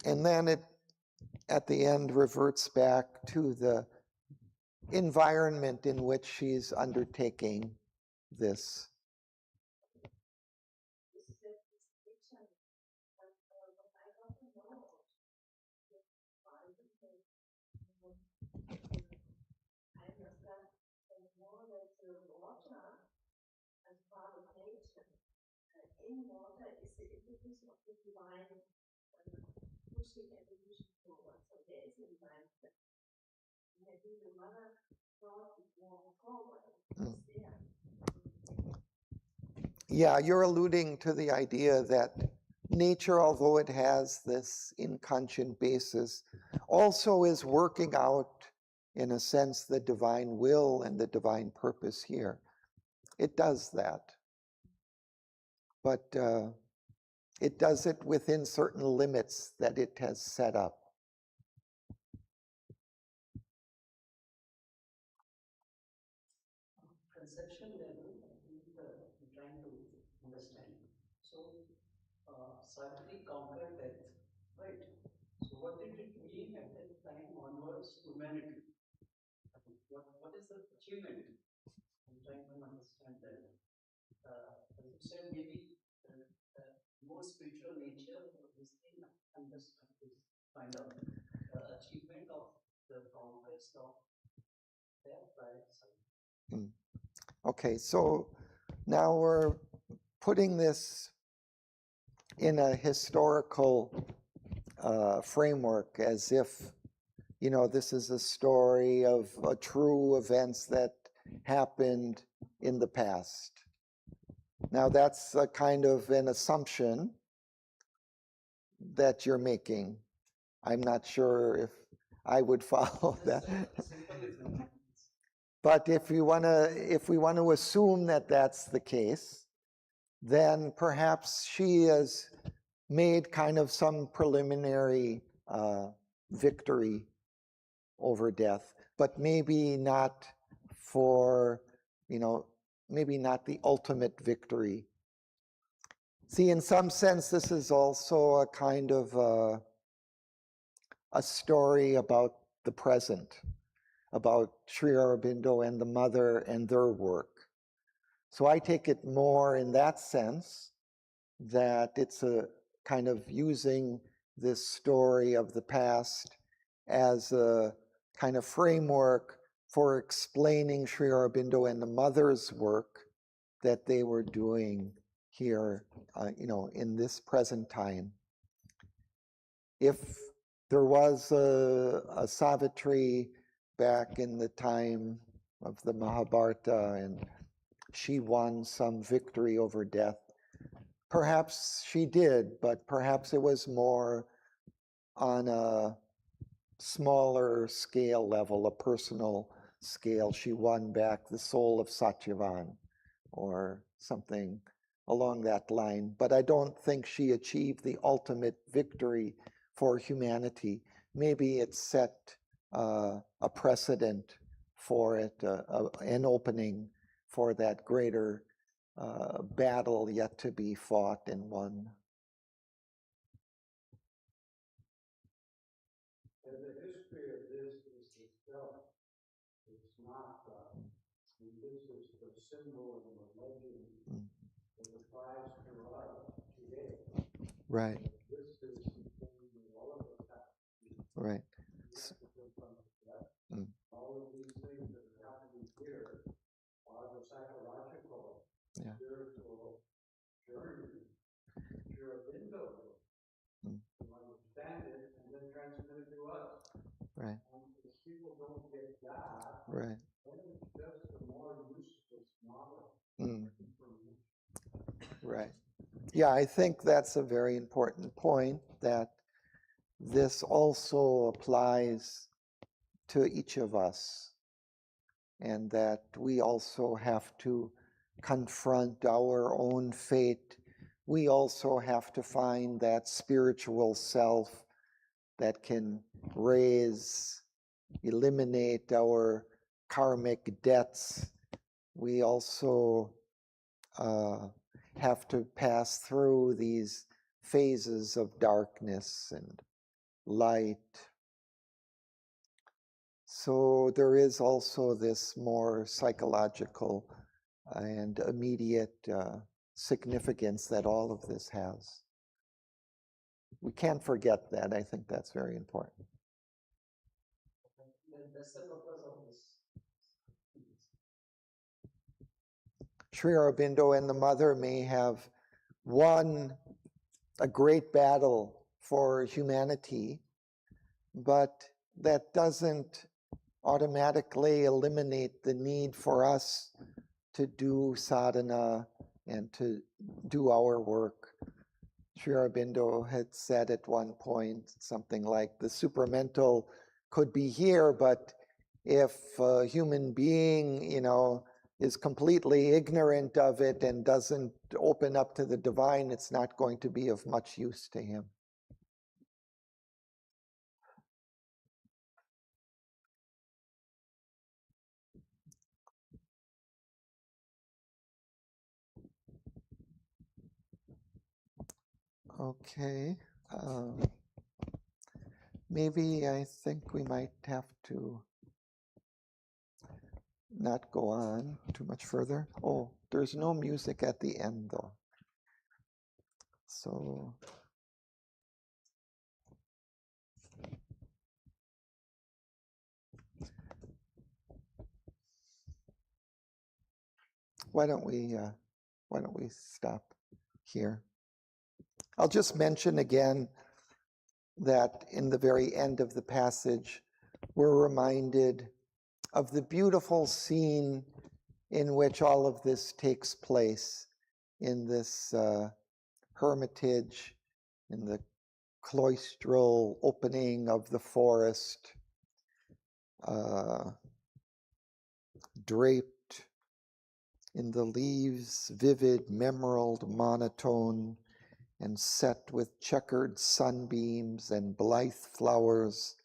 And then it, at the end, reverts back to the environment in which she's undertaking this. In water is the impetus of the divine pushing evolution forward. So there is a divine step. Maybe the Mother brought the water forward. It's there. Yeah, you're alluding to the idea that nature, although it has this inconscient basis, also is working out, in a sense, the divine will and the divine purpose here. It does that. But it does it within certain limits that it has set up. Conception level, I'm trying to understand. So, Savitri conquered death, right? So, what did it mean at that time onwards humanity? What is the achievement? I'm trying to understand that. As you said, maybe the more spiritual nature of this thing, I'm just trying to find out the achievement of the conquest of death. Mm. Okay, so now we're putting this in a historical framework, as if, you know, this is a story of true events that happened in the past. Now that's a kind of an assumption that you're making. I'm not sure if I would follow that. But if we want to assume that that's the case, then perhaps she has made kind of some preliminary victory over death, but maybe not for, you know, maybe not the ultimate victory. See, in some sense, this is also a kind of a story about the present, about Sri Aurobindo and the mother and their work. So I take it more in that sense, that it's a kind of using this story of the past as a kind of framework for explaining Sri Aurobindo and the mother's work that they were doing here, you know, in this present time. If there was a Savitri back in the time of the Mahabharata and she won some victory over death, perhaps she did, but perhaps it was more on a smaller scale level, a personal scale. She won back the soul of Satyavan or something along that line. But I don't think she achieved the ultimate victory for humanity. Maybe it set a precedent for it, an opening for that greater battle yet to be fought and won. And the history of this is itself. It's not, this is the symbol and the legend that applies to us today. Right. This is something that all of us have to do. Right. We have to confront that. All of these things that are happening here are the psychological, spiritual journey through a window to understand it and then transmit it to us. Right. And if people don't get that, Right. then it's just a more useless model. Right. Yeah, I think that's a very important point, that this also applies to each of us, and that we also have to confront our own fate. We also have to find that spiritual self that can raise, eliminate our karmic debts. We also have to pass through these phases of darkness and light. So there is also this more psychological and immediate significance that all of this has. We can't forget that. I think that's very important. Sri Aurobindo and the mother may have won a great battle for humanity, but that doesn't automatically eliminate the need for us to do sadhana and to do our work. Sri Aurobindo had said at one point something like, the supramental could be here, but if a human being, you know, is completely ignorant of it and doesn't open up to the divine, it's not going to be of much use to him. Okay. Maybe I think we might have to not go on too much further. Oh, there's no music at the end though. So why don't we stop here? I'll just mention again that in the very end of the passage, we're reminded of the beautiful scene in which all of this takes place in this hermitage, in the cloistral opening of the forest, draped in the leaves, vivid, emerald monotone, and set with checkered sunbeams and blithe flowers.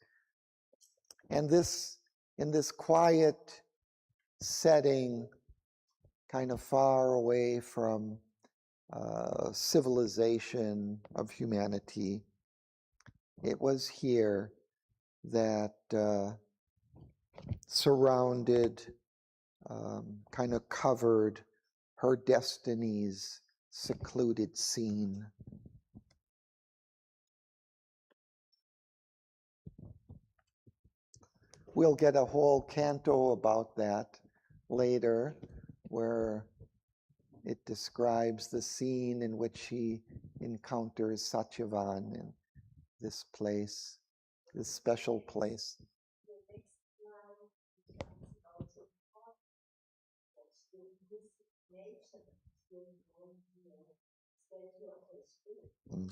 And this, in this quiet setting, kind of far away from civilization of humanity, it was here that surrounded, kind of covered her destiny's secluded scene. We'll get a whole canto about that later, where it describes the scene in which she encounters Satyavan in this place, this special place. Mm.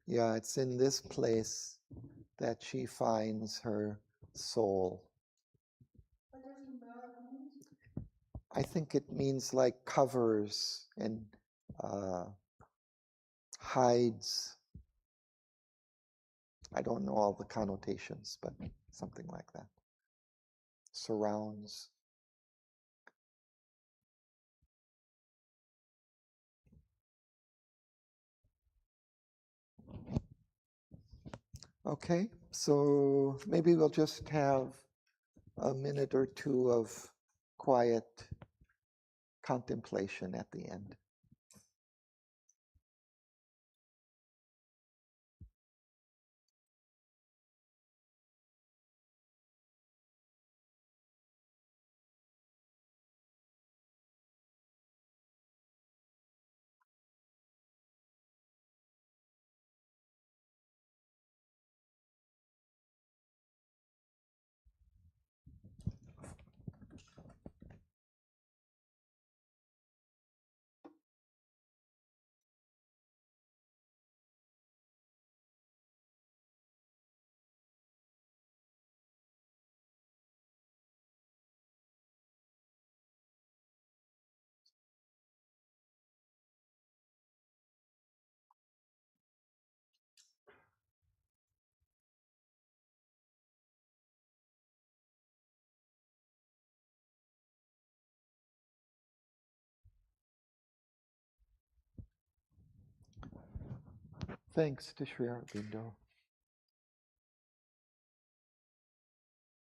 Yeah, it's in this place that she finds her soul. I think it means like covers and hides. I don't know all the connotations, but something like that. Surrounds. Okay, so maybe we'll just have a minute or two of quiet contemplation at the end. Thanks to Sri Aurobindo.